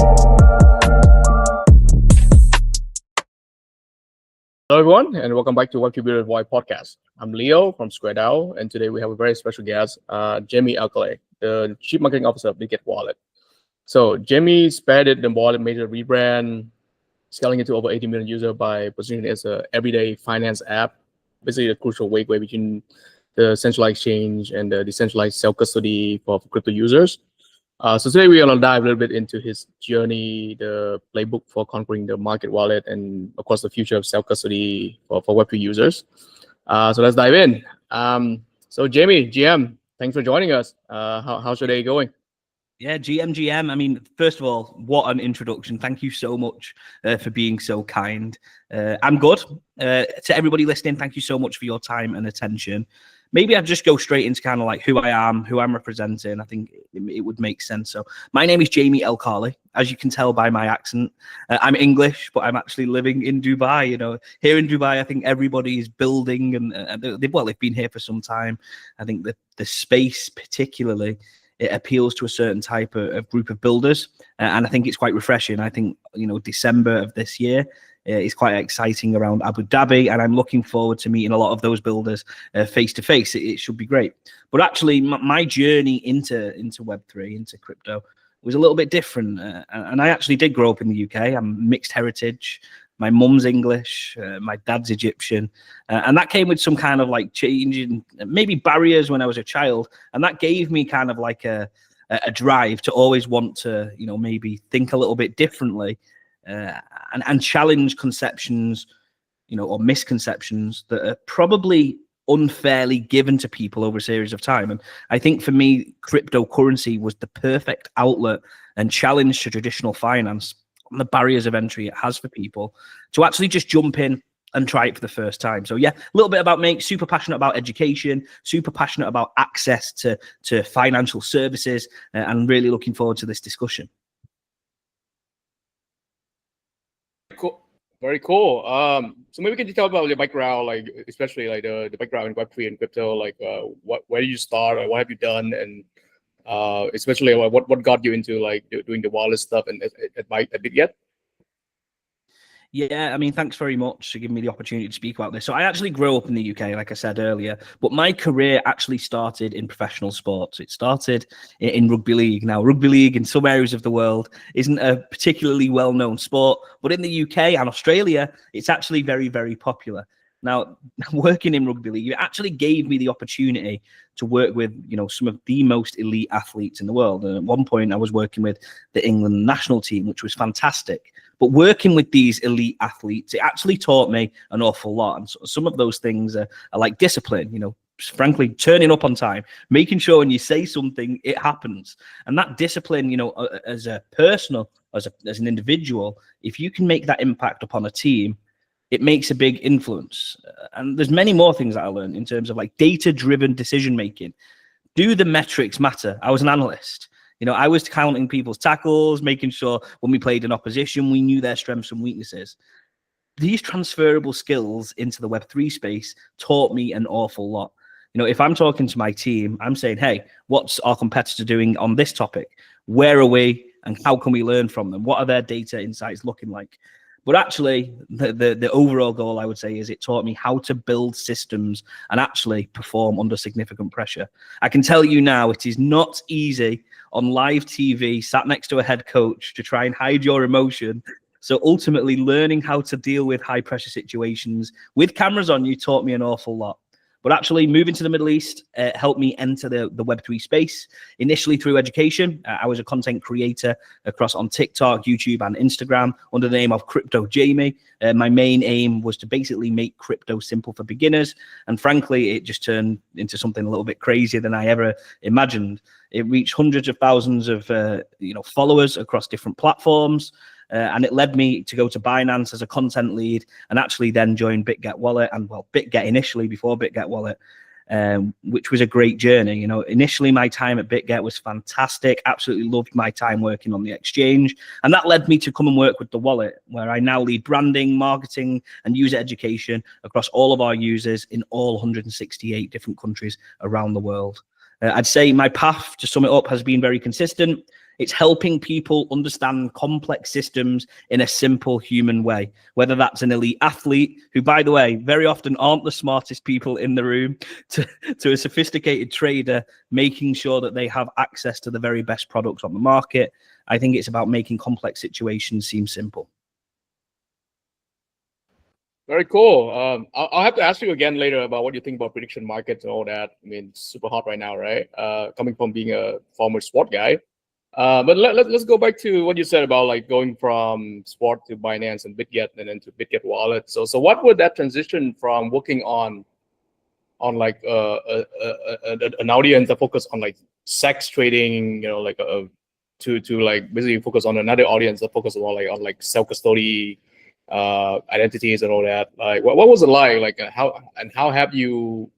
Hello, everyone, and welcome back to Web3 Builders Voice podcast. I'm Leo from SquareDAO, and today we have a very special guest, Jamie Elkaleh, the Chief Marketing Officer of Bitget Wallet. So Jamie spearheaded the wallet major rebrand, scaling it to over 80 million users by positioning it as an everyday finance app, basically a crucial gateway between the centralized exchange and the decentralized self-custody for crypto users. So today we're going to dive a little bit into his journey, the playbook for conquering the market wallet, and of course the future of self-custody for Web3 users. So let's dive in. So Jamie, GM, thanks for joining us. How's your day going? Yeah, GM. I mean, first of all, what an introduction. Thank you so much for being so kind. I'm good. To everybody listening, thank you so much for your time and attention. Maybe I'd just go straight into kind of like who I am, who I'm representing. I think it would make sense. So my name is Jamie Elkaleh. As you can tell by my accent, I'm English, but I'm actually living in Dubai. You know, here in Dubai, I think everybody is building and they've been here for some time. I think the space particularly, it appeals to a certain type of group of builders. And I think it's quite refreshing. I think, you know, December of this year, it's quite exciting around Abu Dhabi, and I'm looking forward to meeting a lot of those builders face to face. It should be great. But actually, my journey into Web3, into crypto, was a little bit different. And I actually did grow up in the UK. I'm mixed heritage. My mum's English, my dad's Egyptian, and that came with some kind of like change in maybe barriers when I was a child, and that gave me kind of like a drive to always want to, you know, maybe think a little bit differently. And challenge conceptions, you know, or misconceptions that are probably unfairly given to people over a series of time. And I think for me, cryptocurrency was the perfect outlet and challenge to traditional finance and the barriers of entry it has for people to actually just jump in and try it for the first time. So yeah, a little bit about me, super passionate about education, super passionate about access to financial services, and really looking forward to this discussion. Cool. Very cool. So maybe can you tell about your background, like especially like the background in Web3 and crypto, like where did you start, or what have you done, and especially what got you into like doing the wallet stuff and at Bitget? Yeah, I mean, thanks very much for giving me the opportunity to speak about this. So I actually grew up in the UK, like I said earlier, but my career actually started in professional sports. It started in rugby league. Now, rugby league in some areas of the world isn't a particularly well-known sport, but in the UK and Australia, it's actually very, very popular. Now, working in rugby league, it actually gave me the opportunity to work with, you know, some of the most elite athletes in the world. And at one point, I was working with the England national team, which was fantastic. But working with these elite athletes, it actually taught me an awful lot. And so some of those things are like discipline, you know, frankly, turning up on time, making sure when you say something, it happens. And that discipline, you know, as a personal, as an individual, if you can make that impact upon a team, it makes a big influence. And there's many more things that I learned in terms of like data-driven decision-making. Do the metrics matter? I was an analyst. You know, I was counting people's tackles, making sure when we played an opposition, we knew their strengths and weaknesses. These transferable skills into the Web3 space taught me an awful lot. You know, if I'm talking to my team, I'm saying, hey, what's our competitor doing on this topic? Where are we? And how can we learn from them? What are their data insights looking like? But actually, the overall goal, I would say, is it taught me how to build systems and actually perform under significant pressure. I can tell you now, it is not easy on live TV, sat next to a head coach, to try and hide your emotion. So ultimately, learning how to deal with high pressure situations with cameras on you taught me an awful lot. But actually, moving to the Middle East helped me enter the Web3 space. Initially through education, I was a content creator across on TikTok, YouTube, and Instagram under the name of Crypto Jamie. My main aim was to basically make crypto simple for beginners. And frankly, it just turned into something a little bit crazier than I ever imagined. It reached hundreds of thousands of followers across different platforms. And it led me to go to Binance as a content lead and actually then join Bitget Wallet, and well, Bitget initially before Bitget Wallet, which was a great journey. You know, initially my time at Bitget was fantastic. Absolutely loved my time working on the exchange. And that led me to come and work with the wallet, where I now lead branding, marketing, and user education across all of our users in all 168 different countries around the world. I'd say my path, to sum it up, has been very consistent. It's helping people understand complex systems in a simple human way, whether that's an elite athlete, who, by the way, very often aren't the smartest people in the room, to a sophisticated trader, making sure that they have access to the very best products on the market. I think it's about making complex situations seem simple. Very cool. I'll have to ask you again later about what you think about prediction markets and all that. I mean, it's super hot right now, right? Coming from being a former sport guy. But let's go back to what you said about like going from sport to Binance and Bitget and then to Bitget Wallet. So what would that transition from working on like an audience that focus on like sex trading, you know, like to like basically focus on another audience that focus on like self custody identities and all that. Like what was it like how have you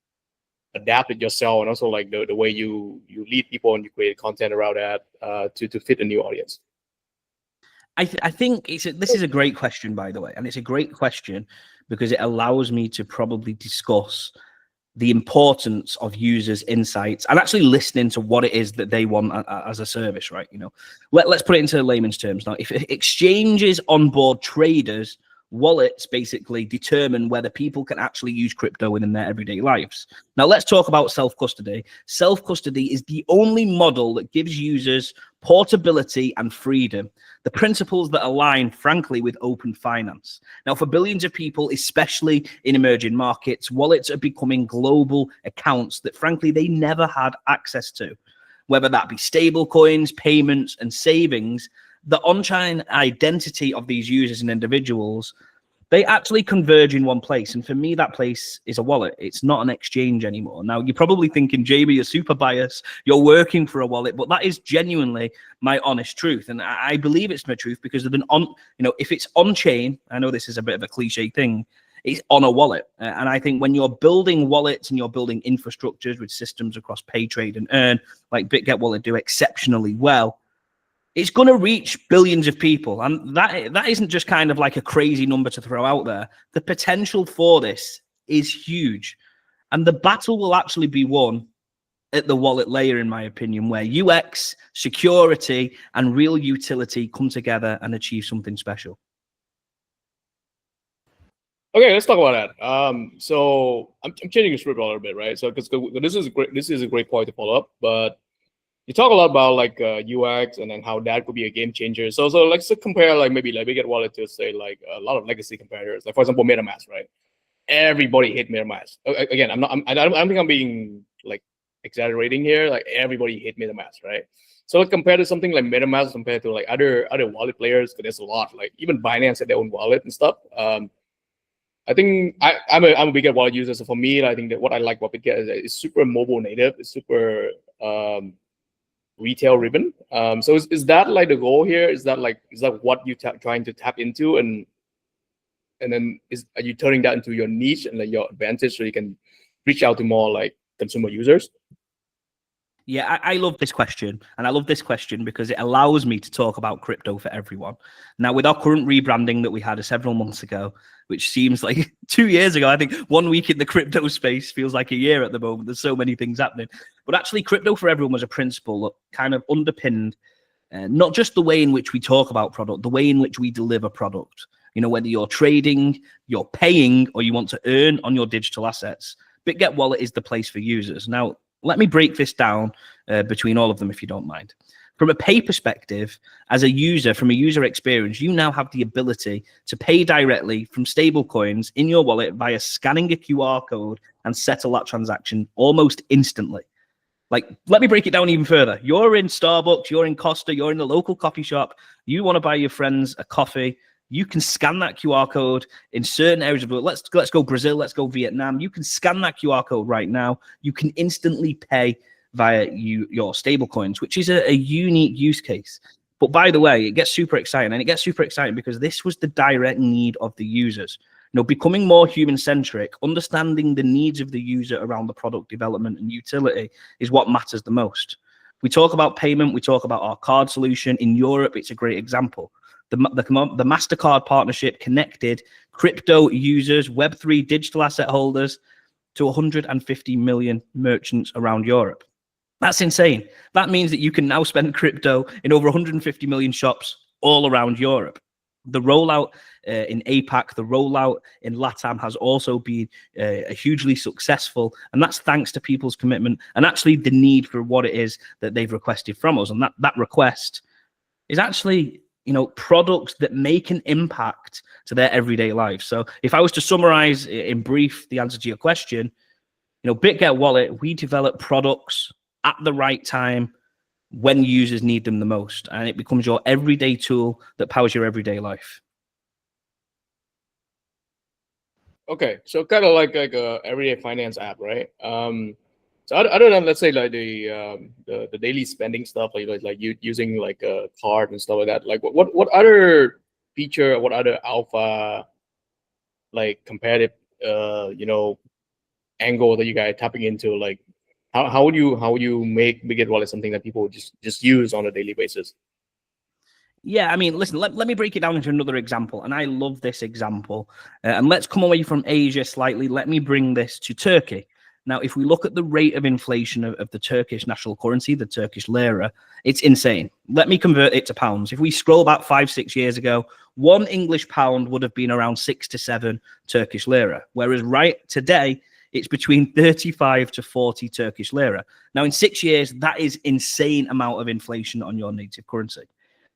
adapted yourself, and also like the way you lead people and you create content around that to fit a new audience? I think this is a great question, by the way, and it's a great question because it allows me to probably discuss the importance of users' insights and actually listening to what it is that they want as a service, right? You know, let's put it into layman's terms now. If exchanges onboard traders, wallets basically determine whether people can actually use crypto within their everyday lives. Now, let's talk about self-custody. Self-custody is the only model that gives users portability and freedom, the principles that align, frankly, with open finance. Now, for billions of people, especially in emerging markets, wallets are becoming global accounts that, frankly, they never had access to. Whether that be stable coins, payments, and savings, the on-chain identity of these users and individuals, they actually converge in one place. And for me, that place is a wallet. It's not an exchange anymore. Now, you're probably thinking, Jamie, you're super biased. You're working for a wallet, but that is genuinely my honest truth. And I believe it's my truth because of if it's on-chain, I know this is a bit of a cliche thing, it's on a wallet. And I think when you're building wallets and you're building infrastructures with systems across pay, trade, and earn, like Bitget Wallet do exceptionally well, it's going to reach billions of people. And that isn't just kind of like a crazy number to throw out there. The potential for this is huge. And the battle will actually be won at the wallet layer, in my opinion, where UX, security, and real utility come together and achieve something special. Okay, let's talk about that. So I'm changing the script a little bit, right? So because this is a great point to follow up, but you talk a lot about like UX and then how that could be a game changer. So let's compare like maybe like Bitget Wallet to say like a lot of legacy competitors, like for example MetaMask, right? Everybody hate MetaMask. Again, I don't think I'm being like exaggerating here. Like everybody hate MetaMask, right? So like, compared to something like MetaMask compared to like other wallet players, there's a lot. Like even Binance had their own wallet and stuff. I think I'm a Bitget Wallet user. So for me, I think that what I like about Bitget is that it's super mobile native. It's super retail ribbon. So is that like the goal here? Is that what you trying to tap into, and then are you turning that into your niche and like your advantage so you can reach out to more like consumer users? Yeah, I love this question. And I love this question because it allows me to talk about crypto for everyone. Now, with our current rebranding that we had several months ago, which seems like 2 years ago, I think 1 week in the crypto space feels like a year at the moment. There's so many things happening. But actually, crypto for everyone was a principle that kind of underpinned not just the way in which we talk about product, the way in which we deliver product. You know, whether you're trading, you're paying, or you want to earn on your digital assets, Bitget Wallet is the place for users. Now, let me break this down between all of them, if you don't mind. From a pay perspective, as a user, from a user experience, you now have the ability to pay directly from stable coins in your wallet via scanning a QR code and settle that transaction almost instantly. Like, let me break it down even further. You're in Starbucks, you're in Costa, you're in the local coffee shop, you want to buy your friends a coffee. You can scan that QR code in certain areas of the world. Let's go Brazil, let's go Vietnam. You can scan that QR code right now. You can instantly pay via your stable coins, which is a unique use case. But by the way, it gets super exciting. And it gets super exciting because this was the direct need of the users. You know, becoming more human-centric, understanding the needs of the user around the product development and utility is what matters the most. We talk about payment, we talk about our card solution. In Europe, it's a great example. The MasterCard partnership connected crypto users, Web3 digital asset holders to 150 million merchants around Europe. That's insane. That means that you can now spend crypto in over 150 million shops all around Europe. The rollout in APAC, the rollout in LATAM has also been hugely successful. And that's thanks to people's commitment and actually the need for what it is that they've requested from us. And that request is actually, products that make an impact to their everyday life. So if I was to summarize in brief the answer to your question, Bitget Wallet, we develop products at the right time when users need them the most, and it becomes your everyday tool that powers your everyday life. Okay, so kind of like a everyday finance app, right? So other than, let's say, like the daily spending stuff, like you using like a card and stuff like that, like what other feature, what other alpha, like competitive angle that you guys tapping into, like how would you make Bitget Wallet something that people just use on a daily basis? Yeah, I mean, listen, let me break it down into another example. And I love this example. And let's come away from Asia slightly. Let me bring this to Turkey. Now, if we look at the rate of inflation of the Turkish national currency, the Turkish lira, it's insane. Let me convert it to pounds. If we scroll back 5-6 years ago, 1 English pound would have been around 6 to 7 Turkish lira. Whereas right today, it's between 35 to 40 Turkish lira. Now, in 6 years, that is insane amount of inflation on your native currency.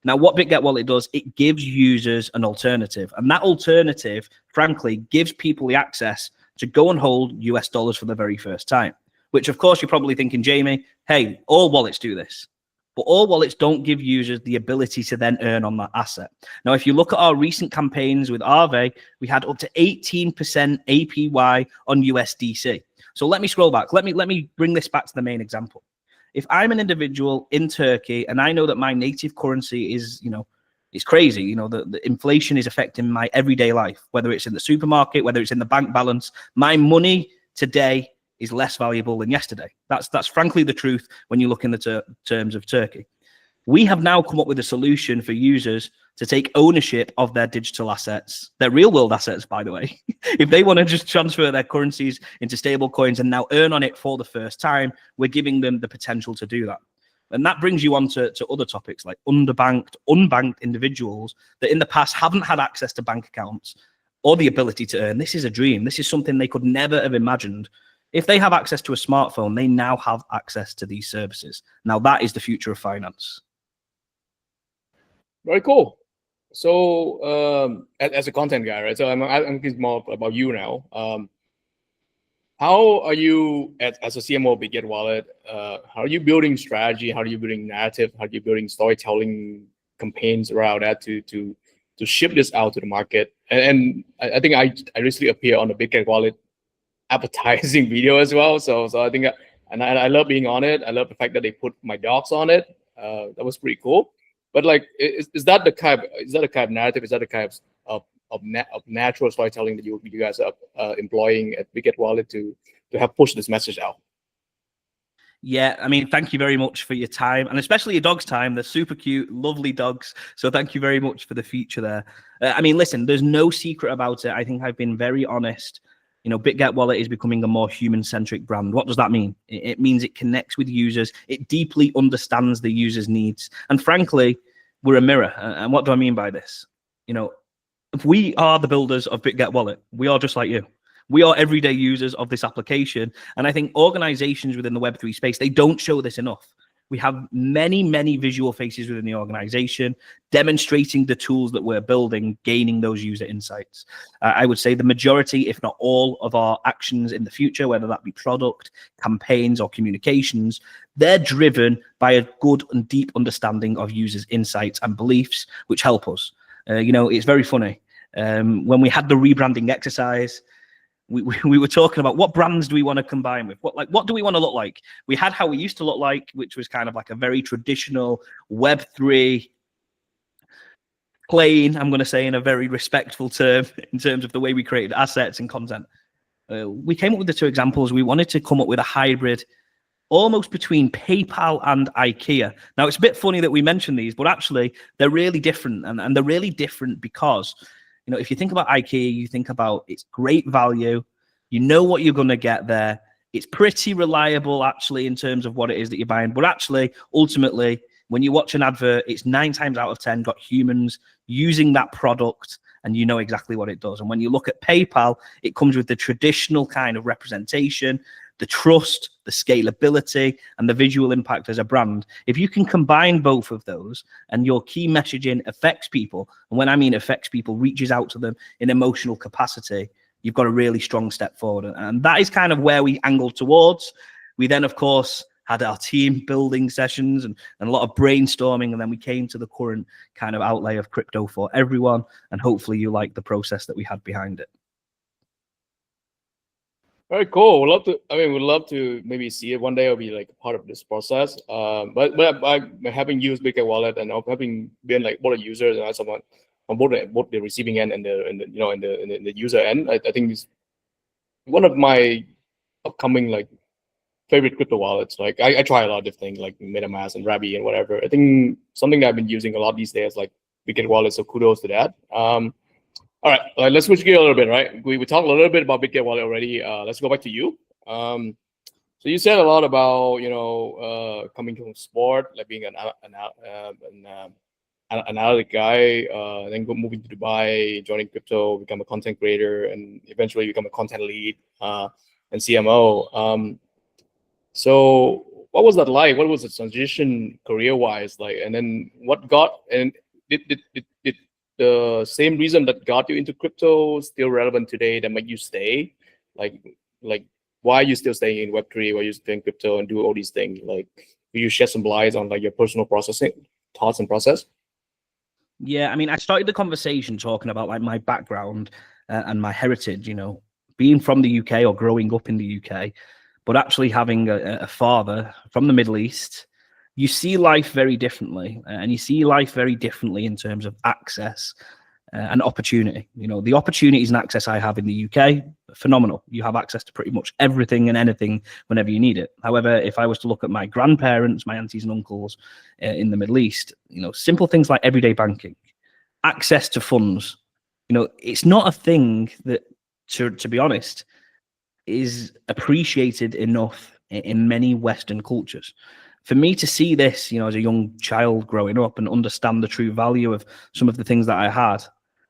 Now, what Bitget Wallet does, it gives users an alternative. And that alternative, frankly, gives people the access to go and hold US dollars for the very first time, which, of course, you're probably thinking, Jamie, hey, all wallets do this. But all wallets don't give users the ability to then earn on that asset. Now, if you look at our recent campaigns with Aave, we had up to 18% APY on USDC. So let me scroll back. Let me bring this back to the main example. If I'm an individual in Turkey and I know that my native currency is, it's crazy, the inflation is affecting my everyday life, whether it's in the supermarket, whether it's in the bank balance, my money today is less valuable than yesterday. That's frankly the truth when you look in the terms of Turkey. We have now come up with a solution for users to take ownership of their digital assets, their real world assets, by the way. If they want to just transfer their currencies into stable coins and now earn on it for the first time, we're giving them the potential to do that. And that brings you on to other topics like underbanked, unbanked individuals that in the past haven't had access to bank accounts or the ability to earn. This is a dream. This is something they could never have imagined. If they have access to a smartphone, they now have access to these services. Now that is the future of finance. Very cool. So as a content guy, right? So I'm thinking more about you now. How are you as a CMO of Bitget Wallet? How are you building strategy? How are you building narrative? How are you building storytelling campaigns around that to ship this out to the market? And I think I recently appeared on the Bitget Wallet advertising video as well. So I think and I love being on it. I love the fact that they put my dogs on it. That was pretty cool. But like, is that the kind of narrative? Is that the kind of natural storytelling that you guys are employing at Bitget Wallet to help push this message out? Yeah, I mean, thank you very much for your time, and especially your dog's time. They're super cute, lovely dogs. So thank you very much for the feature there. I mean, listen, there's no secret about it. I think I've been very honest. Bitget Wallet is becoming a more human-centric brand. What does that mean? It means it connects with users. It deeply understands the user's needs. And frankly, we're a mirror. And what do I mean by this? If we are the builders of Bitget Wallet, we are just like you. We are everyday users of this application. And I think organizations within the Web3 space, they don't show this enough. We have many, many visual faces within the organization demonstrating the tools that we're building, gaining those user insights. I would say the majority, if not all, of our actions in the future, whether that be product, campaigns, or communications, they're driven by a good and deep understanding of users' insights and beliefs, which help us. It's very funny. When we had the rebranding exercise, we were talking about what brands do we want to combine with? What do we want to look like? We had how we used to look like, which was kind of like a very traditional Web3 plain, I'm going to say in a very respectful term, in terms of the way we created assets and content. We came up with the two examples. We wanted to come up with a hybrid almost between PayPal and IKEA. Now, it's a bit funny that we mention these, but actually they're really different. And they're really different because if you think about IKEA, you think about it's great value. You know what you're going to get there. It's pretty reliable actually in terms of what it is that you're buying. But actually, ultimately, when you watch an advert, it's 9 times out of 10 got humans using that product, and you know exactly what it does. And when you look at PayPal, it comes with the traditional kind of representation, the trust, the scalability, and the visual impact as a brand. If you can combine both of those and your key messaging affects people, and when I mean affects people, reaches out to them in emotional capacity, you've got a really strong step forward. And that is kind of where we angled towards. We then, of course, had our team building sessions and a lot of brainstorming, and then we came to the current kind of outlay of crypto for everyone. And hopefully you like the process that we had behind it. Very cool. We'd love to maybe see it one day or be like part of this process. But I having used Bitget Wallet and having been like both a user and someone on both the receiving end and the user end, I think it's one of my upcoming like favorite crypto wallets. Like I try a lot of different things like MetaMask and Rabi and whatever. I think something that I've been using a lot these days, like Bitget Wallet. So kudos to that. All right, let's switch gear a little bit, right? We talked a little bit about Bitget Wallet already. Let's go back to you. So you said a lot about coming from sport, like being an analytic guy, then moving to Dubai, joining crypto, become a content creator, and eventually become a content lead and CMO. So what was that like? What was the transition career-wise like? And then did the same reason that got you into crypto still relevant today that make you stay? Like why are you still staying in Web3? Why are you still in crypto and do all these things? Like, will you shed some light on like your personal thoughts and process? Yeah, I mean, I started the conversation talking about like my background and my heritage, being from the UK or growing up in the UK, but actually having a father from the Middle East. You see life very differently, and you see life very differently in terms of access and opportunity. The opportunities and access I have in the UK, phenomenal. You have access to pretty much everything and anything whenever you need it. However, if I was to look at my grandparents, my aunties and uncles in the Middle East, simple things like everyday banking, access to funds, it's not a thing that, to be honest, is appreciated enough in many Western cultures. For me to see this, as a young child growing up and understand the true value of some of the things that I had,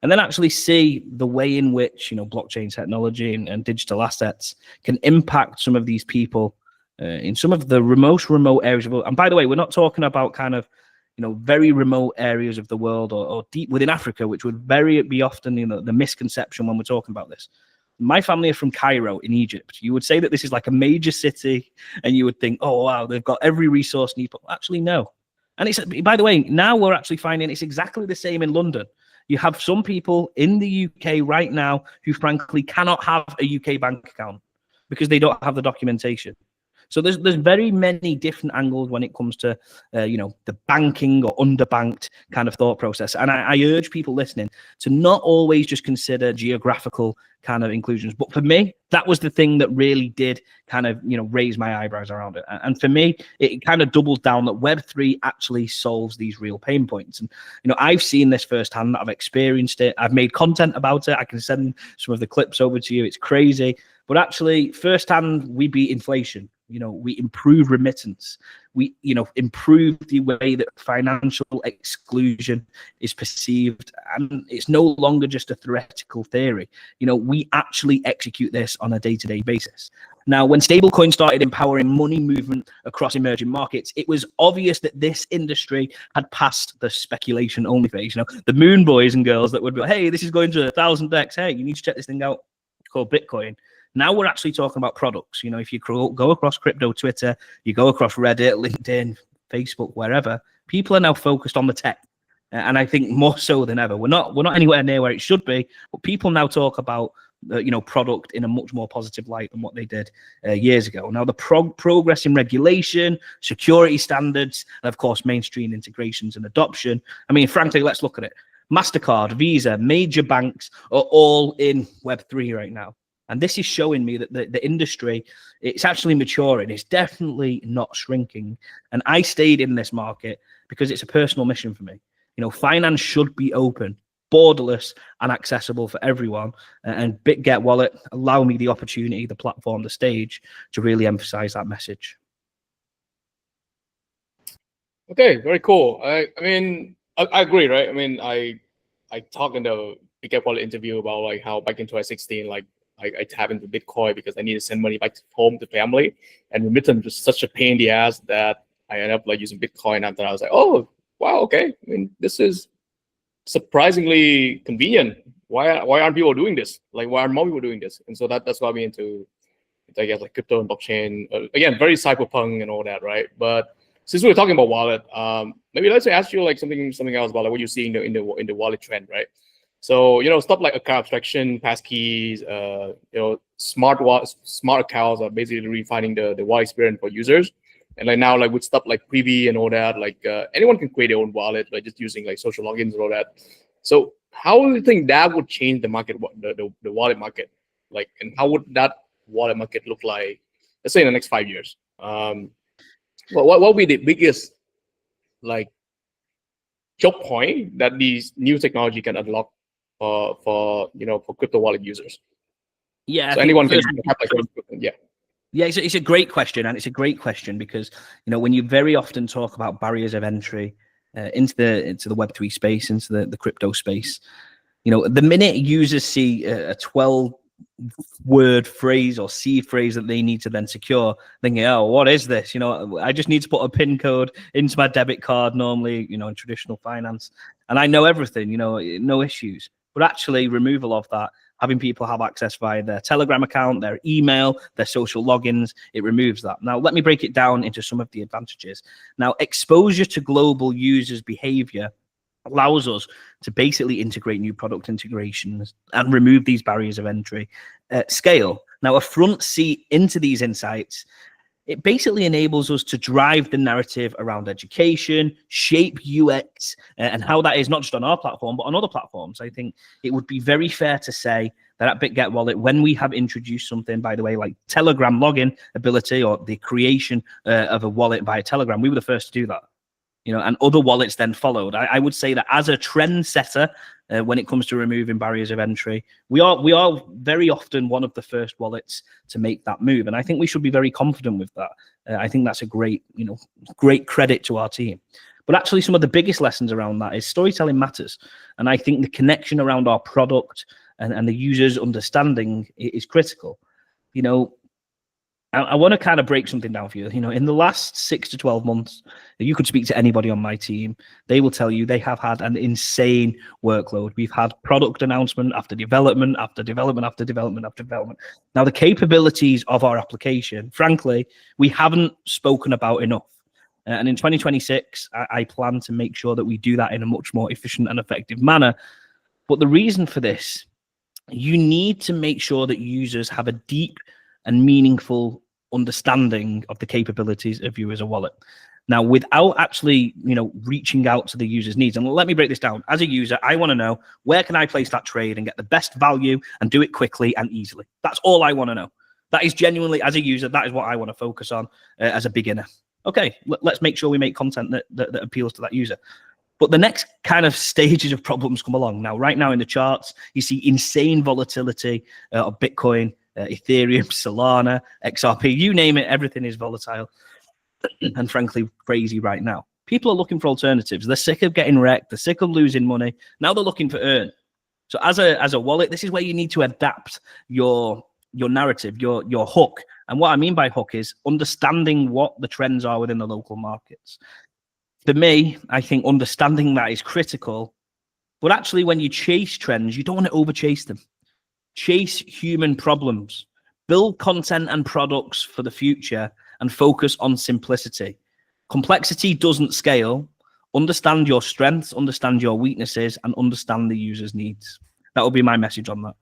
and then actually see the way in which, blockchain technology and digital assets can impact some of these people in some of the most remote areas of the world. And by the way, we're not talking about kind of, very remote areas of the world or deep within Africa, which would be often, the misconception when we're talking about this. My family are from Cairo in Egypt. You would say that this is like a major city and you would think, oh, wow, they've got every resource needed. Actually, no. And it's, by the way, now we're actually finding it's exactly the same in London. You have some people in the UK right now who frankly cannot have a UK bank account because they don't have the documentation. So there's very many different angles when it comes to, the banking or underbanked kind of thought process. And I urge people listening to not always just consider geographical kind of inclusions. But for me, that was the thing that really did kind of, raise my eyebrows around it. And for me, it kind of doubles down that Web3 actually solves these real pain points. And, I've seen this firsthand. I've experienced it. I've made content about it. I can send some of the clips over to you. It's crazy. But actually, firsthand, we beat inflation. We improve remittance. We, improve the way that financial exclusion is perceived. And it's no longer just a theoretical theory. We actually execute this on a day-to-day basis. Now, when stablecoin started empowering money movement across emerging markets, it was obvious that this industry had passed the speculation only phase. The moon boys and girls that would be like, hey, this is going to 1,000x. Hey, you need to check this thing out called Bitcoin. Now we're actually talking about products. If you go across crypto, Twitter, you go across Reddit, LinkedIn, Facebook, wherever, people are now focused on the tech. And I think more so than ever, we're not anywhere near where it should be, but people now talk about, product in a much more positive light than what they did years ago. Now the progress in regulation, security standards, and of course, mainstream integrations and adoption. I mean, frankly, let's look at it. MasterCard, Visa, major banks are all in Web3 right now. And this is showing me that the industry, it's actually maturing. It's definitely not shrinking. And I stayed in this market because it's a personal mission for me. Finance should be open. borderless and accessible for everyone. And Bitget Wallet allow me the opportunity, the platform, the stage to really emphasize that message. Okay, very cool. I mean, I agree, right? I mean, I talked in the Bitget Wallet interview about like how back in 2016, like I tap into Bitcoin because I need to send money back home to family, and remittance was such a pain in the ass that I ended up like using Bitcoin. After I was like, oh wow, okay. I mean, this is surprisingly convenient. Why aren't people doing this? Like, why aren't more people doing this? And so that's got me into I guess like crypto and blockchain. Again, very cyberpunk and all that, right? But since we're talking about wallet, maybe let's ask you like something else about like what you see in the wallet trend, right? So stuff like account abstraction, passkeys, smart accounts are basically refining the wallet experience for users. And like now, like with stuff like Privy and all that, like anyone can create their own wallet by just using like social logins and all that. So how do you think that would change the market, the wallet market? Like, and how would that wallet market look like, let's say in the next 5 years? What will be the biggest like choke point that these new technology can unlock for crypto wallet users? Yeah, So anyone can have like yeah. Yeah, it's a great question, and it's a great question because when you very often talk about barriers of entry into the Web3 space, into the crypto space, the minute users see a 12-word phrase or C phrase that they need to then secure, thinking, oh, what is this? I just need to put a PIN code into my debit card normally, in traditional finance, and I know everything, no issues. But actually, removal of that, having people have access via their Telegram account, their email, their social logins, it removes that. Now, let me break it down into some of the advantages. Now, exposure to global users' behavior allows us to basically integrate new product integrations and remove these barriers of entry at scale. Now, a front seat into these insights, it basically enables us to drive the narrative around education, shape UX, and how that is not just on our platform, but on other platforms. I think it would be very fair to say that at Bitget Wallet, when we have introduced something, by the way, like Telegram login ability or the creation of a wallet via Telegram, we were the first to do that. And other wallets then followed. I would say that as a trendsetter, when it comes to removing barriers of entry, we are very often one of the first wallets to make that move, and I think we should be very confident with that. I think that's a great credit to our team. But actually, some of the biggest lessons around that is storytelling matters, and I think the connection around our product and the user's understanding is critical. I want to kind of break something down for you. In the last 6 to 12 months, you could speak to anybody on my team. They will tell you they have had an insane workload. We've had product announcement after development, after development, after development, after development. Now, the capabilities of our application, frankly, we haven't spoken about enough. And in 2026, I plan to make sure that we do that in a much more efficient and effective manner. But the reason for this, you need to make sure that users have a deep and meaningful understanding of the capabilities of you as a wallet. Now, without actually, reaching out to the user's needs. And let me break this down. As a user, I want to know, where can I place that trade and get the best value and do it quickly and easily? That's all I want to know. That is genuinely, as a user, that is what I want to focus on as a beginner. Okay, let's make sure we make content that appeals to that user. But the next kind of stages of problems come along. Now, right now in the charts, you see insane volatility of Bitcoin, Ethereum, Solana, XRP, you name it, everything is volatile and frankly crazy right now. People are looking for alternatives. They're sick of getting wrecked. They're sick of losing money. Now they're looking for earn. So as a wallet, this is where you need to adapt your narrative, your hook. And what I mean by hook is understanding what the trends are within the local markets. For me, I think understanding that is critical. But actually, when you chase trends, you don't want to overchase them. Chase human problems, build content and products for the future, and focus on simplicity. Complexity doesn't scale. Understand your strengths, understand your weaknesses, and understand the user's needs. That would be my message on that.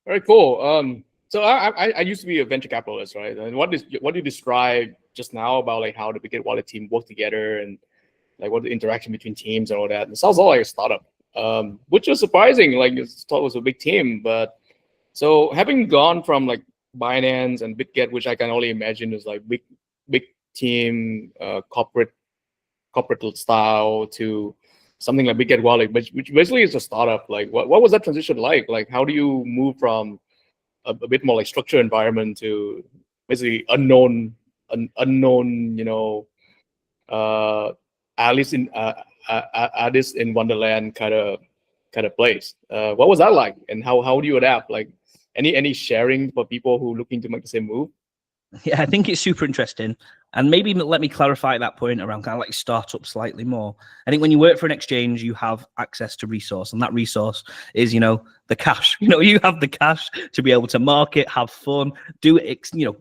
Very cool. So I used to be a venture capitalist, right? And what you described just now about like how the Bitget Wallet team work together and like what the interaction between teams and all that, it sounds all like a startup. Which was surprising. Like I thought it was a big team, but so having gone from like Binance and Bitget, which I can only imagine is like big team, corporate style, to something like Bitget Wallet, which basically is a startup. Like, what was that transition like? Like, how do you move from a bit more like structured environment to basically unknown, uh, Alice in Wonderland kind of place. What was that like, and how do you adapt? Like, any sharing for people who looking to make the same move? Yeah, I think it's super interesting. And maybe let me clarify that point around kind of like startup slightly more. I think when you work for an exchange, you have access to resource, and that resource is, the cash. You have the cash to be able to market, have fun, do,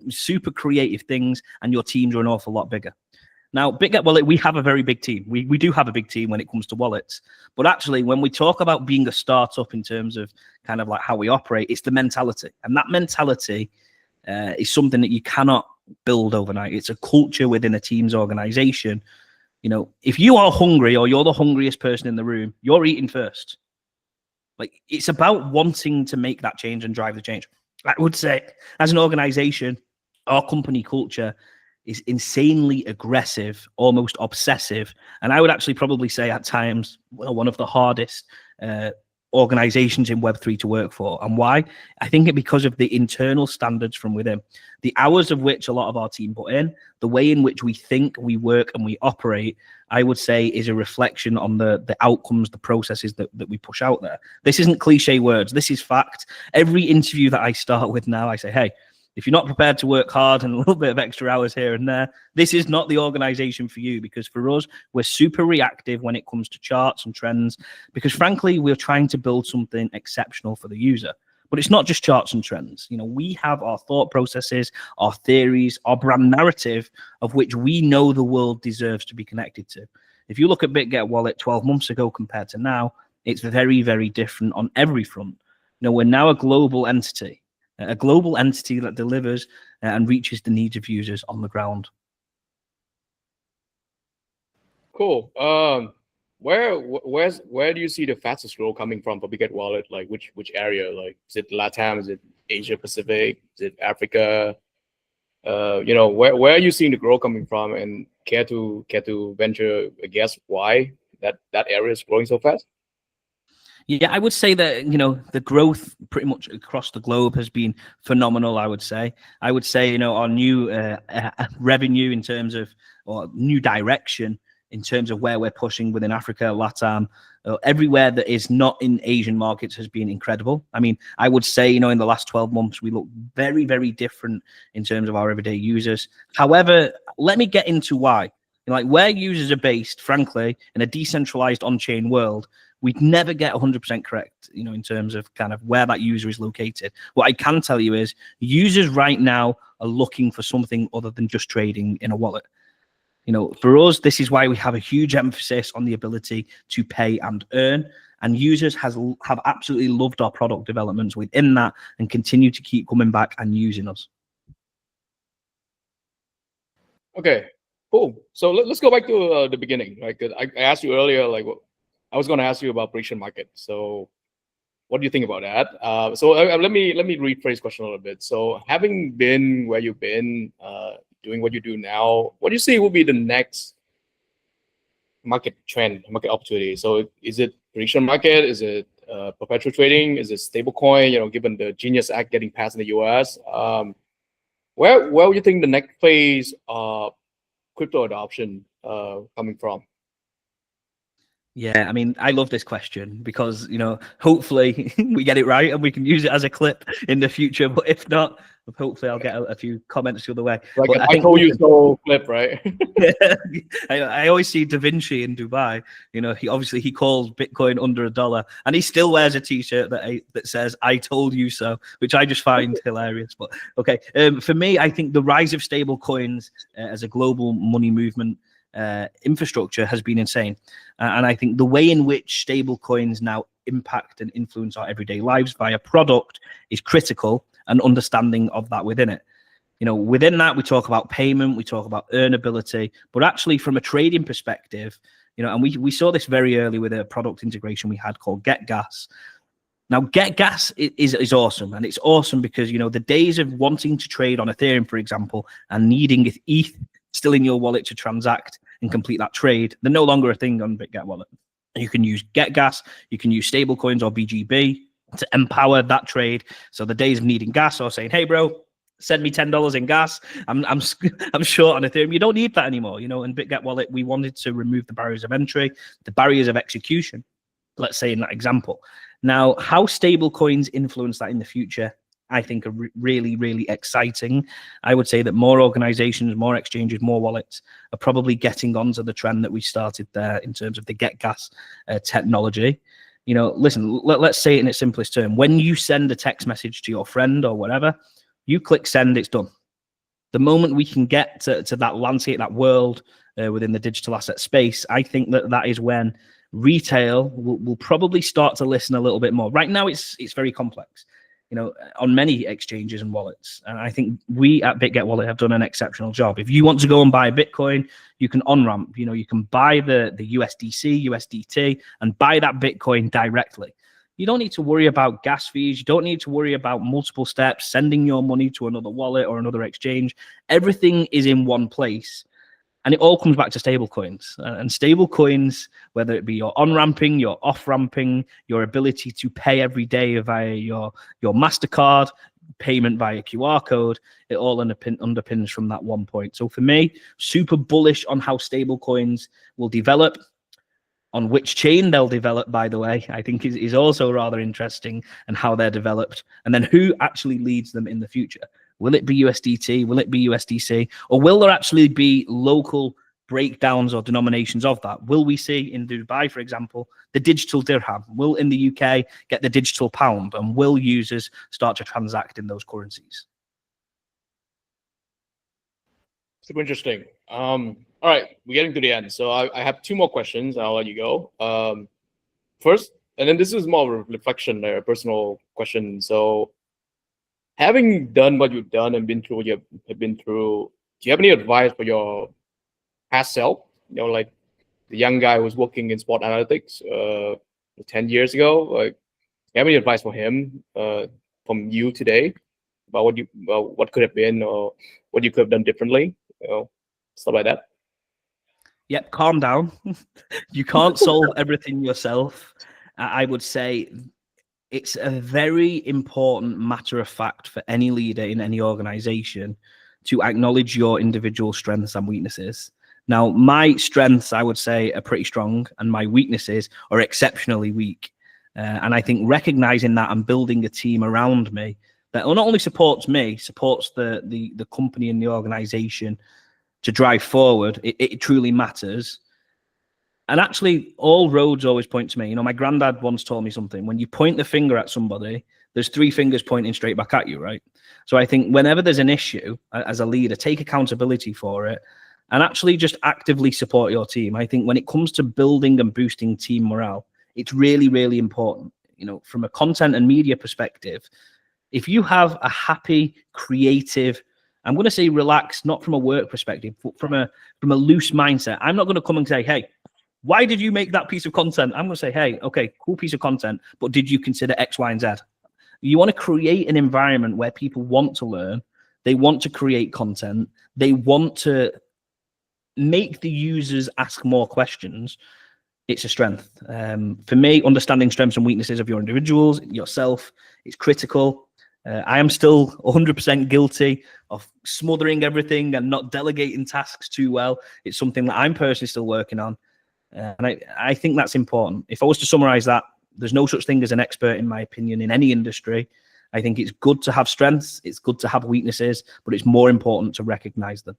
super creative things, and your teams are an awful lot bigger. Now, Bitget Wallet, we have a very big team. We do have a big team when it comes to wallets. But actually, when we talk about being a startup in terms of kind of like how we operate, it's the mentality. And that mentality is something that you cannot build overnight. It's a culture within a team's organization. If you are hungry or you're the hungriest person in the room, you're eating first. Like, it's about wanting to make that change and drive the change. I would say, as an organization, our company culture is insanely aggressive, almost obsessive. And I would actually probably say at times, one of the hardest organizations in Web3 to work for. And why? I think it because of the internal standards from within, the hours of which a lot of our team put in, the way in which we think, we work, and we operate, I would say is a reflection on the outcomes, the processes that we push out there. This isn't cliche words. This is fact. Every interview that I start with now, I say, hey, if you're not prepared to work hard and a little bit of extra hours here and there, this is not the organization for you, because for us, we're super reactive when it comes to charts and trends, because frankly, we're trying to build something exceptional for the user. But it's not just charts and trends. We have our thought processes, our theories, our brand narrative of which we know the world deserves to be connected to. If you look at Bitget Wallet 12 months ago compared to now, it's very, very different on every front. We're now a global entity that delivers and reaches the needs of users on the ground. Cool. Where do you see the fastest growth coming from for Bitget Wallet? Like, which area? Like, is it LATAM? Is it Asia Pacific? Is it Africa? Where are you seeing the growth coming from? And care to venture a guess why that area is growing so fast? Yeah, I would say that, the growth pretty much across the globe has been phenomenal, I would say. Our new revenue in terms of, or new direction in terms of where we're pushing within Africa, LATAM, everywhere that is not in Asian markets has been incredible. I mean, I would say, in the last 12 months, we look very, very different in terms of our everyday users. However, let me get into why. Like, where users are based, frankly, in a decentralized on-chain world, we'd never get 100% correct, in terms of kind of where that user is located. What I can tell you is users right now are looking for something other than just trading in a wallet. For us, this is why we have a huge emphasis on the ability to pay and earn. And users have absolutely loved our product developments within that and continue to keep coming back and using us. Okay, cool. So let's go back to the beginning. Like, I asked you earlier, like, I was going to ask you about prediction market. So what do you think about that? So let me rephrase the question a little bit. So, having been where you've been, doing what you do now, what do you see will be the next market trend, market opportunity? So, is it prediction market? Is it perpetual trading? Is it stablecoin? Given the Genius Act getting passed in the US, where do you think the next phase of crypto adoption coming from? Yeah, I mean, I love this question because, hopefully we get it right and we can use it as a clip in the future. But if not, hopefully I'll get a few comments the other way. Like, but I told you so clip, right? I always see Da Vinci in Dubai. He calls Bitcoin under $1, and he still wears a T-shirt that says "I told you so," which I just find hilarious. But okay, for me, I think the rise of stable coins as a global money movement infrastructure has been insane, and I think the way in which stable coins now impact and influence our everyday lives via product is critical, and understanding of that within it. Within that, we talk about payment, we talk about earnability, but actually from a trading perspective, and we saw this very early with a product integration we had called Get Gas. Now, Get Gas is awesome, and it's awesome because, the days of wanting to trade on Ethereum, for example, and needing ETH still in your wallet to transact and complete that trade, they're no longer a thing on Bitget Wallet. You can use GetGas, you can use stablecoins or BGB to empower that trade. So the days of needing gas or saying, hey, bro, send me $10 in gas, I'm short on Ethereum. You don't need that anymore. In Bitget Wallet, we wanted to remove the barriers of entry, the barriers of execution, let's say in that example. Now, how stable coins influence that in the future, I think are really, really exciting. I would say that more organizations, more exchanges, more wallets are probably getting onto the trend that we started there in terms of the GetGas technology. Listen, let's say it in its simplest term. When you send a text message to your friend or whatever, you click send, it's done. The moment we can get to that landscape, that world within the digital asset space, I think that is when retail will probably start to listen a little bit more. Right now, it's very complex, on many exchanges and wallets. And I think we at Bitget Wallet have done an exceptional job. If you want to go and buy Bitcoin, you can on-ramp, you can buy the USDC, USDT, and buy that Bitcoin directly. You don't need to worry about gas fees. You don't need to worry about multiple steps, sending your money to another wallet or another exchange. Everything is in one place. And it all comes back to stable coins. And stable coins, whether it be your on-ramping, your off-ramping, your ability to pay every day via your MasterCard, payment via QR code, it all underpins from that one point. So for me, super bullish on how stable coins will develop. On which chain they'll develop, by the way, I think is also rather interesting, and how they're developed. And then who actually leads them in the future. Will it be USDT? Will it be USDC? Or will there actually be local breakdowns or denominations of that? Will we see in Dubai, for example, the digital dirham? Will in the UK get the digital pound? And will users start to transact in those currencies? Super interesting. All right, we're getting to the end. So I have two more questions. I'll let you go. First, and then this is more of a reflection, a personal question. So having done what you've done and been through what you have been through, do you have any advice for your past self? Like the young guy who was working in sport analytics 10 years ago. Like, do you have any advice for him from you today about what could have been or what you could have done differently? Stuff like that. Yep, calm down. You can't solve everything yourself. I would say it's a very important matter of fact for any leader in any organization to acknowledge your individual strengths and weaknesses. Now, my strengths, I would say, are pretty strong, and my weaknesses are exceptionally weak. And I think recognizing that and building a team around me that not only supports me, supports the company and the organization to drive forward, it truly matters. And actually, all roads always point to me. My granddad once told me something. When you point the finger at somebody, there's three fingers pointing straight back at you, right? So I think whenever there's an issue, as a leader, take accountability for it and actually just actively support your team. I think when it comes to building and boosting team morale, it's really, really important. From a content and media perspective, if you have a happy, creative, I'm going to say relaxed, not from a work perspective, but from a loose mindset. I'm not going to come and say, hey, why did you make that piece of content? I'm going to say, hey, okay, cool piece of content, but did you consider X, Y, and Z? You want to create an environment where people want to learn, they want to create content, they want to make the users ask more questions. It's a strength. For me, understanding strengths and weaknesses of your individuals, yourself, is critical. I am still 100% guilty of smothering everything and not delegating tasks too well. It's something that I'm personally still working on. And I think that's important. If I was to summarize that, there's no such thing as an expert, in my opinion, in any industry. I think it's good to have strengths. It's good to have weaknesses, but it's more important to recognize them.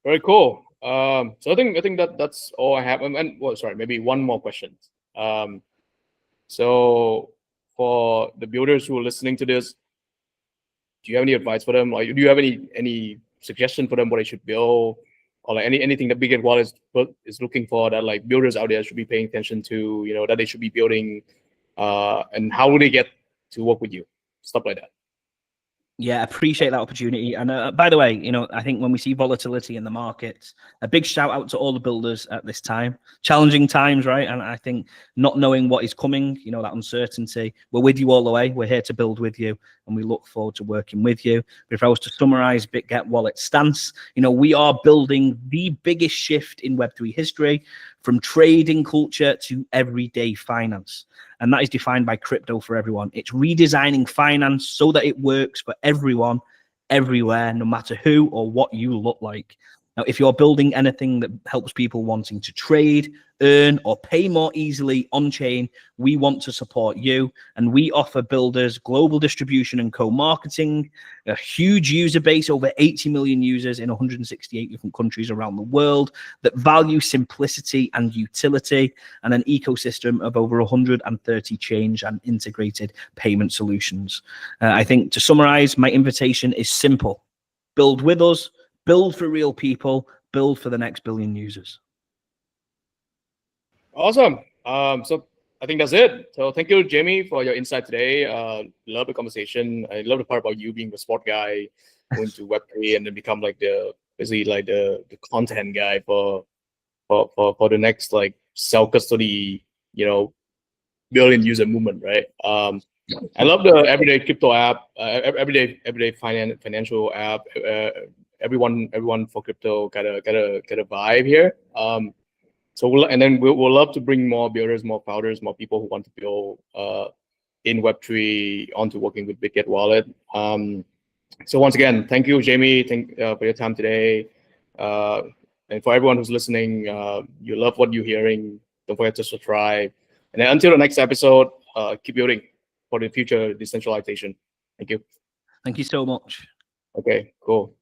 Very cool. So I think that's all I have. And well, sorry, maybe one more question. So for the builders who are listening to this, do you have any advice for them? Or do you have any suggestion for them what they should build, or like anything that Bitget Wallet is looking for that like builders out there should be paying attention to, that they should be building, and how do they get to work with you? Stuff like that. Yeah, appreciate that opportunity. And by the way, you know, I think when we see volatility in the markets, a big shout out to all the builders at this time. Challenging times, right? And I think not knowing what is coming, you know, that uncertainty, we're with you all the way. We're here to build with you, and we look forward to working with you. But if I was to summarize Bitget Wallet's stance, you know, we are building the biggest shift in Web3 history, from trading culture to everyday finance. And that is defined by crypto for everyone. It's redesigning finance so that it works for everyone, everywhere, no matter who or what you look like. Now, if you're building anything that helps people wanting to trade, earn, or pay more easily on chain, we want to support you. And we offer builders global distribution and co-marketing, a huge user base, over 80 million users in 168 different countries around the world, that value simplicity and utility, and an ecosystem of over 130 change and integrated payment solutions. I think, to summarize, my invitation is simple: build with us, build for real people, build for the next billion users. Awesome. So I think that's it. So thank you, Jamie, for your insight today. Love the conversation. I love the part about you being the sport guy, going to Web3 and then become like basically like the content guy for the next like self custody, you know, billion user movement, right? I love the everyday crypto app, everyday financial app. Everyone for crypto got a vibe here. So we'll love to bring more builders, more founders, more people who want to build in Web3 onto working with Bitget Wallet. So once again, thank you, Jamie. Thank for your time today. And for everyone who's listening, you love what you're hearing, don't forget to subscribe. And then until the next episode, keep building for the future decentralization. Thank you. Thank you so much. Okay, cool.